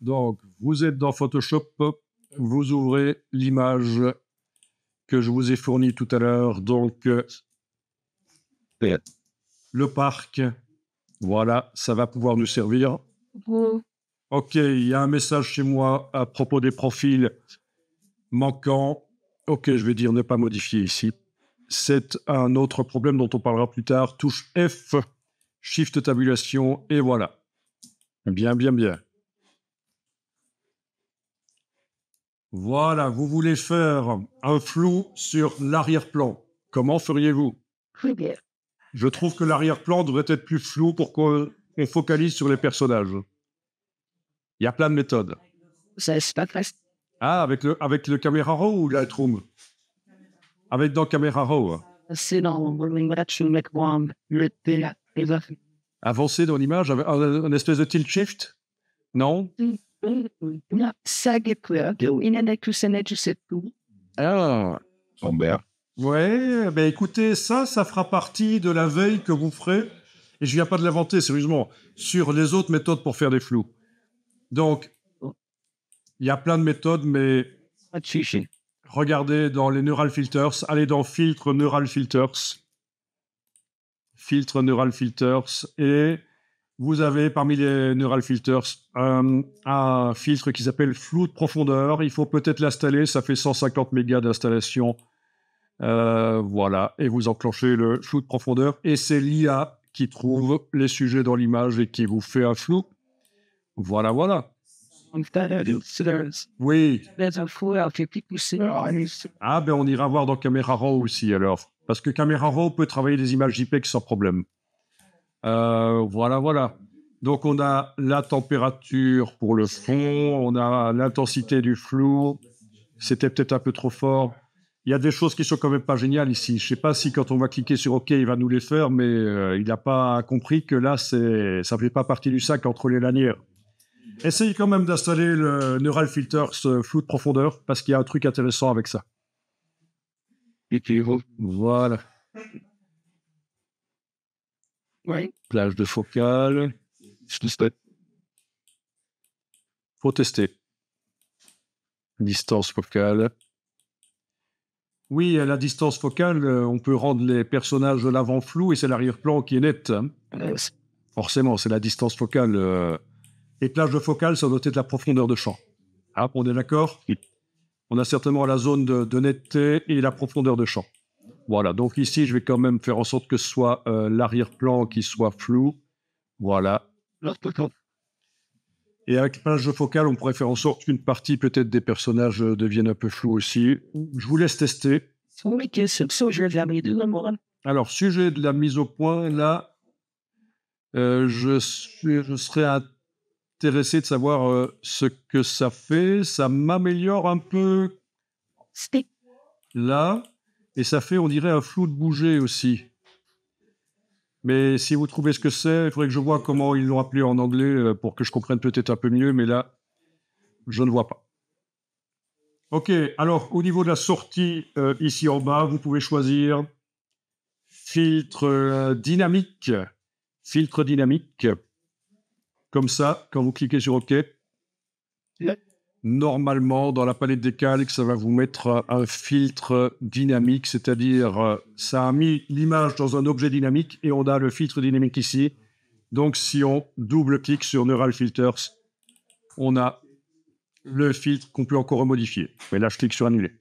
Donc, vous êtes dans Photoshop, vous ouvrez l'image que je vous ai fournie tout à l'heure. Donc, le parc, voilà, ça va pouvoir nous servir. Ok, il y a un message chez moi à propos des profils manquants. Ok, je vais dire ne pas modifier ici. C'est un autre problème dont on parlera plus tard. Touche F, Shift tabulation, et voilà. Bien, bien, bien. Voilà, vous voulez faire un flou sur l'arrière-plan. Comment feriez-vous? Je trouve que l'arrière-plan devrait être plus flou pour qu'on focalise sur les personnages. Il y a plein de méthodes. Ah, avec le Camera Raw ou Lightroom? Avec dans Camera Raw. Avancer dans l'image avec un espèce de tilt shift? Non? Ah. Ouais, ben écoutez, ça fera partie de la veille que vous ferez, et je viens pas de l'inventer, sérieusement, sur les autres méthodes pour faire des flous. Donc, il y a plein de méthodes, mais regardez dans les Neural Filters, allez dans Filtre Neural Filters, Filtre Neural Filters, et vous avez parmi les Neural Filters un filtre qui s'appelle Flou de profondeur. Il faut peut-être l'installer, ça fait 150 mégas d'installation. Voilà, et vous enclenchez le flou de profondeur, et c'est l'IA qui trouve les sujets dans l'image et qui vous fait un flou. Voilà, voilà. Oui. Ah, ben on ira voir dans Camera Raw aussi, alors. Parce que Camera Raw peut travailler des images JPEG sans problème. Voilà, voilà. Donc, on a la température pour le fond, on a l'intensité du flou. C'était peut-être un peu trop fort. Il y a des choses qui sont quand même pas géniales ici. Je sais pas si quand on va cliquer sur OK, il va nous les faire, mais il n'a pas compris que là, ça fait pas partie du sac entre les lanières. Essayez quand même d'installer le Neural Filters flou de profondeur, parce qu'il y a un truc intéressant avec ça. Voilà. Oui. Plage de focale. Faut tester. Distance focale. Oui, à la distance focale, on peut rendre les personnages de l'avant flous et c'est l'arrière-plan qui est net. Hein. Forcément, c'est la distance focale. Et plage de focale, ça doit être la profondeur de champ. Ah, on est d'accord? On a certainement la zone de netteté et la profondeur de champ. Voilà, donc ici, je vais quand même faire en sorte que ce soit l'arrière-plan qui soit flou. Voilà. Et avec plage de focale, on pourrait faire en sorte qu'une partie peut-être des personnages devienne un peu flou aussi. Je vous laisse tester. Alors, sujet de la mise au point, là, je serais intéressé de savoir ce que ça fait. Ça m'améliore un peu là, et ça fait, on dirait, un flou de bouger aussi. Mais si vous trouvez ce que c'est, il faudrait que je vois comment ils l'ont appelé en anglais pour que je comprenne peut-être un peu mieux, mais là, je ne vois pas. Ok, alors au niveau de la sortie, ici en bas, vous pouvez choisir filtre dynamique. Filtre dynamique. Comme ça, quand vous cliquez sur OK, normalement, dans la palette des calques, ça va vous mettre un filtre dynamique, c'est-à-dire ça a mis l'image dans un objet dynamique et on a le filtre dynamique ici. Donc, si on double-clique sur Neural Filters, on a le filtre qu'on peut encore remodifier. Mais là, je clique sur Annuler.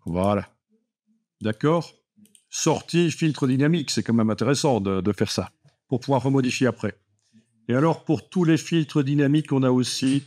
Voilà. D'accord? Sortie, filtre dynamique, c'est quand même intéressant de faire ça, pour pouvoir remodifier après. Et alors, pour tous les filtres dynamiques, on a aussi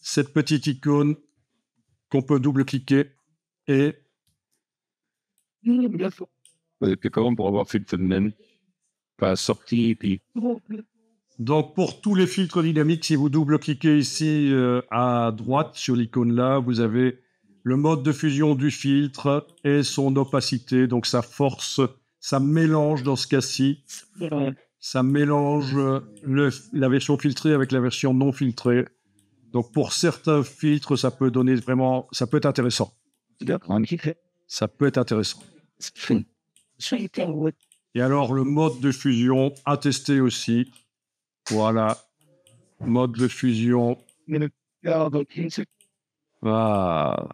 cette petite icône qu'on peut double-cliquer et... Comment pour avoir filtre dynamique? Pas sorti et puis... Donc, pour tous les filtres dynamiques, si vous double-cliquez ici à droite sur l'icône là, vous avez le mode de fusion du filtre et son opacité. Donc, ça force, ça mélange dans ce cas-ci. Ça mélange la version filtrée avec la version non filtrée. Donc, pour certains filtres, ça peut donner vraiment... Ça peut être intéressant. Ça peut être intéressant. Et alors, le mode de fusion à tester aussi. Voilà. Mode de fusion. Ah.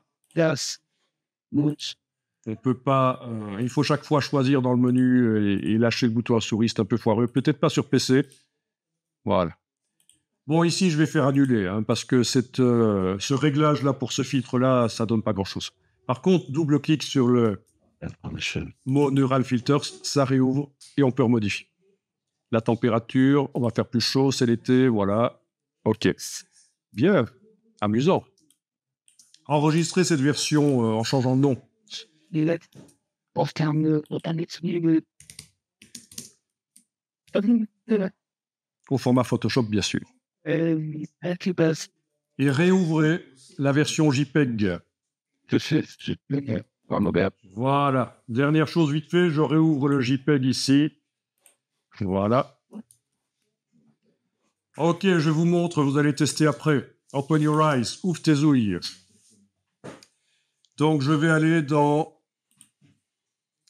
On peut pas. Il faut chaque fois choisir dans le menu et lâcher le bouton à souris, c'est un peu foireux. Peut-être pas sur PC. Voilà. Bon, ici, je vais faire annuler, hein, parce que ce réglage-là pour ce filtre-là, ça donne pas grand-chose. Par contre, double-clic sur le mot Neural Filters, ça réouvre et on peut remodifier. La température, on va faire plus chaud, c'est l'été, voilà. OK. Bien, amusant. Enregistrer cette version en changeant de nom. Au format Photoshop, bien sûr. Et réouvrez la version JPEG. Voilà. Dernière chose vite fait, je réouvre le JPEG ici. Voilà. OK, je vous montre, vous allez tester après. Open your eyes, ouvre tes ouilles. Donc, je vais aller dans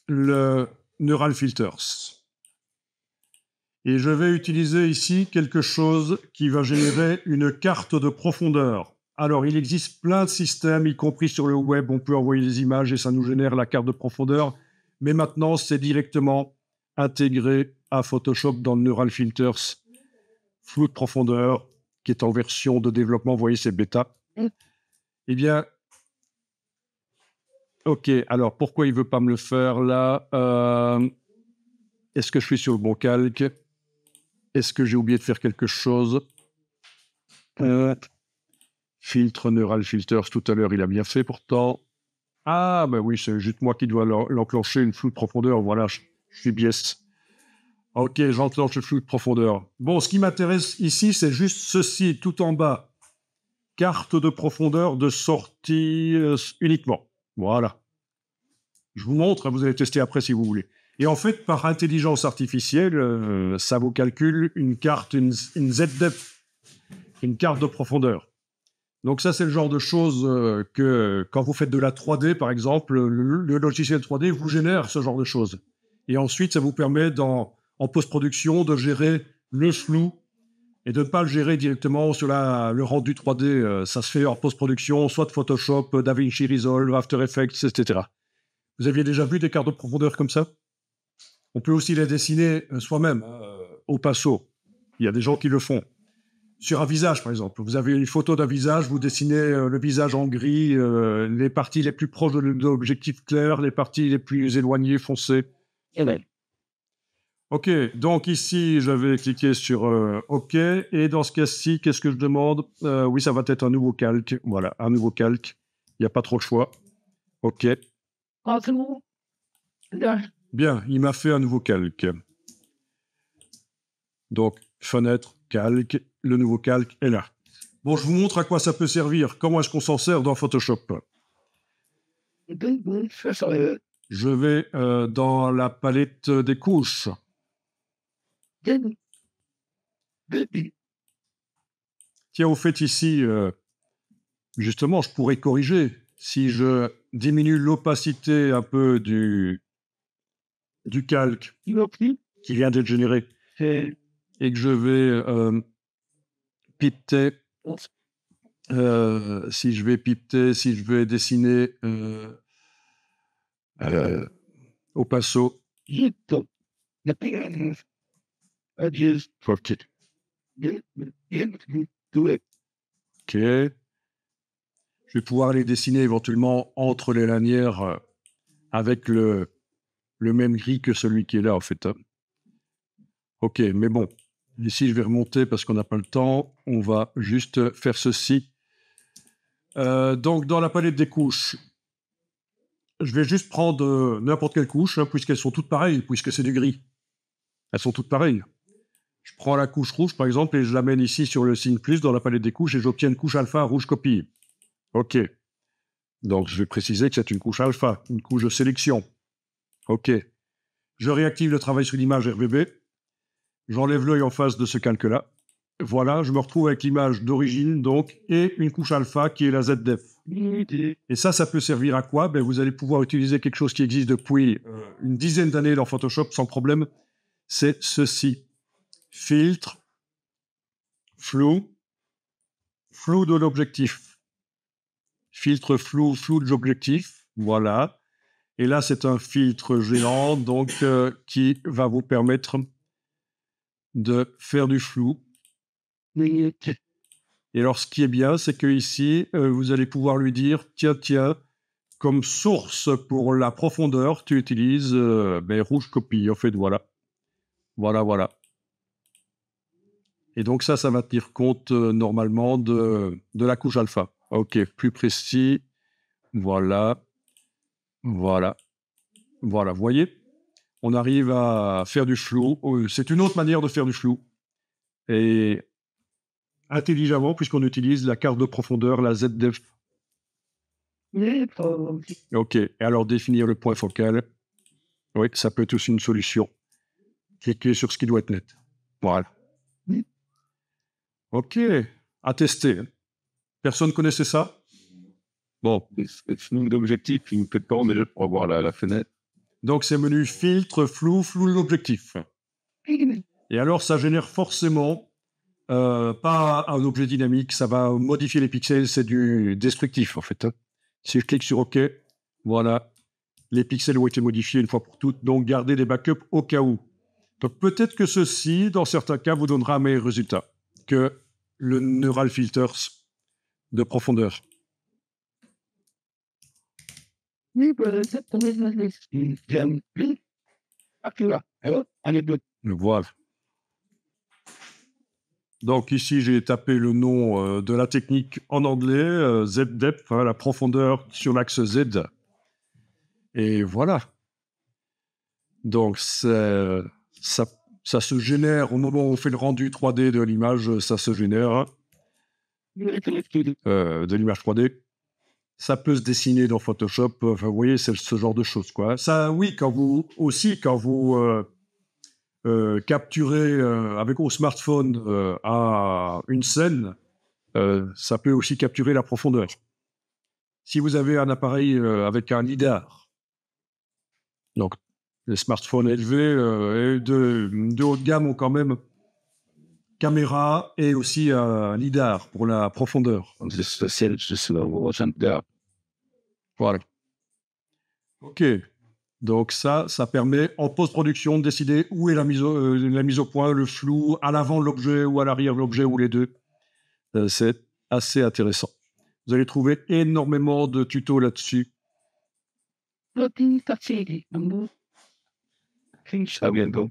le Neural Filters. Et je vais utiliser ici quelque chose qui va générer une carte de profondeur. Alors, il existe plein de systèmes, y compris sur le web, on peut envoyer des images et ça nous génère la carte de profondeur. Mais maintenant, c'est directement intégré à Photoshop dans le Neural Filters. Flou de profondeur, qui est en version de développement, vous voyez, c'est bêta. Eh bien, OK, alors pourquoi il ne veut pas me le faire là Est-ce que je suis sur le bon calque? Est-ce que j'ai oublié de faire quelque chose? Filtre Neural Filters, tout à l'heure, il a bien fait pourtant. Ah, ben oui, c'est juste moi qui dois l'enclencher, une flou de profondeur. Voilà, je suis biaise. OK, j'enclenche le flou de profondeur. Bon, ce qui m'intéresse ici, c'est juste ceci, tout en bas. Carte de profondeur de sortie uniquement. Voilà. Je vous montre, vous allez tester après si vous voulez. Et en fait, par intelligence artificielle, ça vous calcule une carte, une ZDEF, une carte de profondeur. Donc ça, c'est le genre de choses que quand vous faites de la 3D, par exemple, le logiciel 3D vous génère ce genre de choses. Et ensuite, ça vous permet, en post-production, de gérer le flou et de ne pas le gérer directement sur le rendu 3D. Ça se fait en post-production, soit de Photoshop, DaVinci Resolve, After Effects, etc. Vous aviez déjà vu des cartes de profondeur comme ça? On peut aussi les dessiner soi-même, au pinceau. Il y a des gens qui le font. Sur un visage, par exemple. Vous avez une photo d'un visage, vous dessinez le visage en gris, les parties les plus proches de l'objectif clair, les parties les plus éloignées foncées. OK, donc ici, je vais cliquer sur OK. Et dans ce cas-ci, qu'est-ce que je demande? Oui, ça va être un nouveau calque. Voilà, un nouveau calque. Il n'y a pas trop de choix. OK. Bien, il m'a fait un nouveau calque. Donc, fenêtre, calque, le nouveau calque est là. Bon, je vous montre à quoi ça peut servir. Comment est-ce qu'on s'en sert dans Photoshop? Je vais dans la palette des couches. Tiens, au fait, ici, justement, je pourrais corriger. Si je diminue l'opacité un peu du calque qui vient d'être généré et que je vais pipeter, si je vais pipeter, si je vais dessiner au pinceau. OK. OK. Je vais pouvoir les dessiner éventuellement entre les lanières avec le même gris que celui qui est là, en fait. OK, mais bon. Ici, je vais remonter parce qu'on n'a pas le temps. On va juste faire ceci. Donc, dans la palette des couches, je vais juste prendre n'importe quelle couche, hein, puisqu'elles sont toutes pareilles, puisque c'est du gris. Elles sont toutes pareilles. Je prends la couche rouge, par exemple, et je l'amène ici sur le signe plus dans la palette des couches et j'obtiens une couche alpha rouge copie. OK. Donc, je vais préciser que c'est une couche alpha, une couche de sélection. OK. Je réactive le travail sur l'image RGB. J'enlève l'œil en face de ce calque-là. Voilà, je me retrouve avec l'image d'origine, donc, et une couche alpha qui est la ZDEF. Et ça peut servir à quoi? Vous allez pouvoir utiliser quelque chose qui existe depuis une dizaine d'années dans Photoshop sans problème. C'est ceci. Filtre, flou, flou de l'objectif. Filtre flou, flou de l'objectif, voilà. Et là, c'est un filtre géant, donc qui va vous permettre de faire du flou. Et alors, ce qui est bien, c'est que ici, vous allez pouvoir lui dire, tiens, comme source pour la profondeur, tu utilises rouge copie. En fait, voilà. Et donc ça va tenir compte normalement de la couche alpha. Ok, plus précis. Voilà. Vous voyez, on arrive à faire du flou. C'est une autre manière de faire du flou. Et intelligemment, puisqu'on utilise la carte de profondeur, la ZDF. Ok, et alors définir le point focal. Oui, ça peut être aussi une solution. Cliquez sur ce qui doit être net. Voilà. Ok, à tester. Personne connaissait ça? Bon. Flou d'objectif, il me fait peur déjà pour avoir la fenêtre. Donc c'est menu filtre, flou l'objectif. Et alors ça génère forcément pas un objet dynamique, ça va modifier les pixels, c'est du destructif en fait. Si je clique sur OK, voilà, les pixels ont été modifiés une fois pour toutes, donc gardez des backups au cas où. Donc peut-être que ceci, dans certains cas, vous donnera un meilleur résultat que le Neural Filters de profondeur. Voilà. Donc ici, j'ai tapé le nom de la technique en anglais, Z-Depth, la profondeur sur l'axe Z. Et voilà. Donc ça se génère au moment où on fait le rendu 3D de l'image, ça se génère de l'image 3D. Ça peut se dessiner dans Photoshop. Enfin, vous voyez, c'est ce genre de choses, quoi. Ça, oui, quand vous capturez avec vos smartphones à une scène, ça peut aussi capturer la profondeur. Si vous avez un appareil avec un lidar, donc les smartphones élevés et de haut de gamme ont quand même caméra et aussi un lidar pour la profondeur. Voilà. Ok. Donc ça permet en post-production de décider où est la mise au point, le flou, à l'avant de l'objet ou à l'arrière de l'objet ou les deux. C'est assez intéressant. Vous allez trouver énormément de tutos là-dessus. À bientôt.